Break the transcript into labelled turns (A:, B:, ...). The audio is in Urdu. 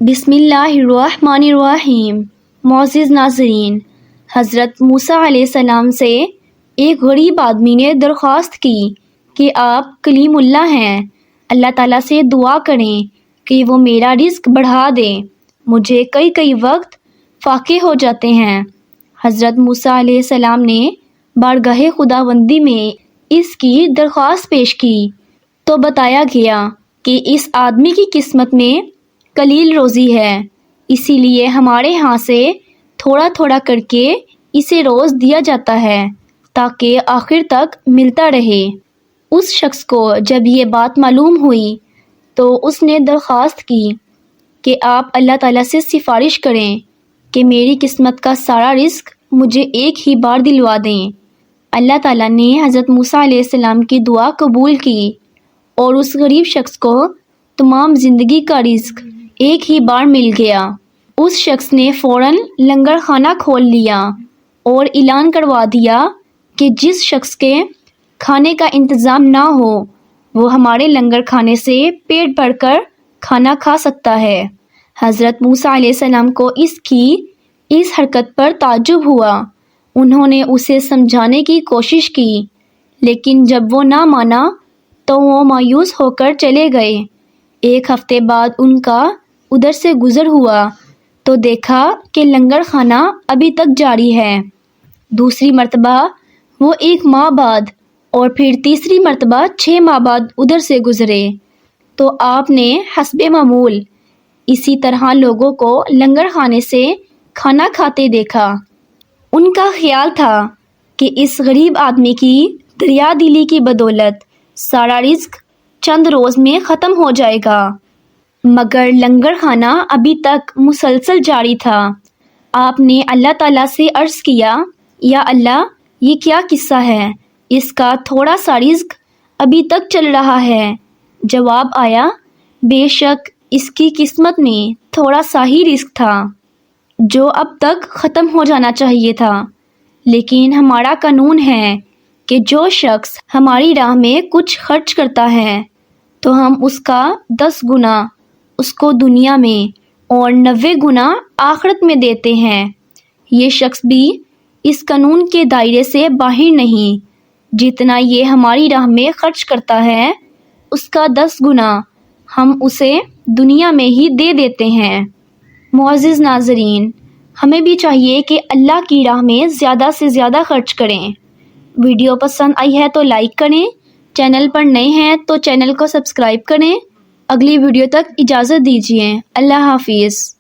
A: بسم اللہ الرحمن الرحیم۔ معزز ناظرین، حضرت موسیٰ علیہ السلام سے ایک غریب آدمی نے درخواست کی کہ آپ کلیم اللہ ہیں، اللہ تعالیٰ سے دعا کریں کہ وہ میرا رزق بڑھا دیں، مجھے کئی وقت فاقے ہو جاتے ہیں۔ حضرت موسیٰ علیہ السلام نے بارگاہ خداوندی میں اس کی درخواست پیش کی تو بتایا گیا کہ اس آدمی کی قسمت میں قلیل روزی ہے، اسی لیے ہمارے ہاں سے تھوڑا کر کے اسے روز دیا جاتا ہے تاکہ آخر تک ملتا رہے۔ اس شخص کو جب یہ بات معلوم ہوئی تو اس نے درخواست کی کہ آپ اللہ تعالیٰ سے سفارش کریں کہ میری قسمت کا سارا رزق مجھے ایک ہی بار دلوا دیں۔ اللہ تعالیٰ نے حضرت موسیٰ علیہ السلام کی دعا قبول کی اور اس غریب شخص کو تمام زندگی کا رزق ایک ہی بار مل گیا۔ اس شخص نے فوراً لنگر خانہ کھول لیا اور اعلان کروا دیا کہ جس شخص کے کھانے کا انتظام نہ ہو وہ ہمارے لنگر کھانے سے پیٹ بھر کر کھانا کھا سکتا ہے۔ حضرت موسیٰ علیہ السلام کو اس کی اس حرکت پر تعجب ہوا۔ انہوں نے اسے سمجھانے کی کوشش کی، لیکن جب وہ نہ مانا تو وہ مایوس ہو کر چلے گئے۔ ایک ہفتے بعد ان کا ادھر سے گزر ہوا تو دیکھا کہ لنگر خانہ ابھی تک جاری ہے۔ دوسری مرتبہ وہ 1 ماہ بعد اور پھر تیسری مرتبہ 6 ماہ بعد ادھر سے گزرے تو آپ نے حسب معمول اسی طرح لوگوں کو لنگر خانے سے کھانا کھاتے دیکھا۔ ان کا خیال تھا کہ اس غریب آدمی کی دریا دلی کی بدولت سارا رزق چند روز میں ختم ہو جائے گا، مگر لنگر خانہ ابھی تک مسلسل جاری تھا۔ آپ نے اللہ تعالیٰ سے عرض کیا، یا اللہ، یہ کیا قصہ ہے؟ اس کا تھوڑا سا رزق ابھی تک چل رہا ہے۔ جواب آیا، بے شک اس کی قسمت میں تھوڑا سا ہی رزق تھا جو اب تک ختم ہو جانا چاہیے تھا، لیکن ہمارا قانون ہے کہ جو شخص ہماری راہ میں کچھ خرچ کرتا ہے تو ہم اس کا 10 گنا اس کو دنیا میں اور 90 گنا آخرت میں دیتے ہیں۔ یہ شخص بھی اس قانون کے دائرے سے باہر نہیں، جتنا یہ ہماری راہ میں خرچ کرتا ہے اس کا 10 گنا ہم اسے دنیا میں ہی دے دیتے ہیں۔ معزز ناظرین، ہمیں بھی چاہیے کہ اللہ کی راہ میں زیادہ سے زیادہ خرچ کریں۔ ویڈیو پسند آئی ہے تو لائک کریں، چینل پر نئے ہیں تو چینل کو سبسکرائب کریں۔ اگلی ویڈیو تک اجازت دیجیے۔ اللہ حافظ۔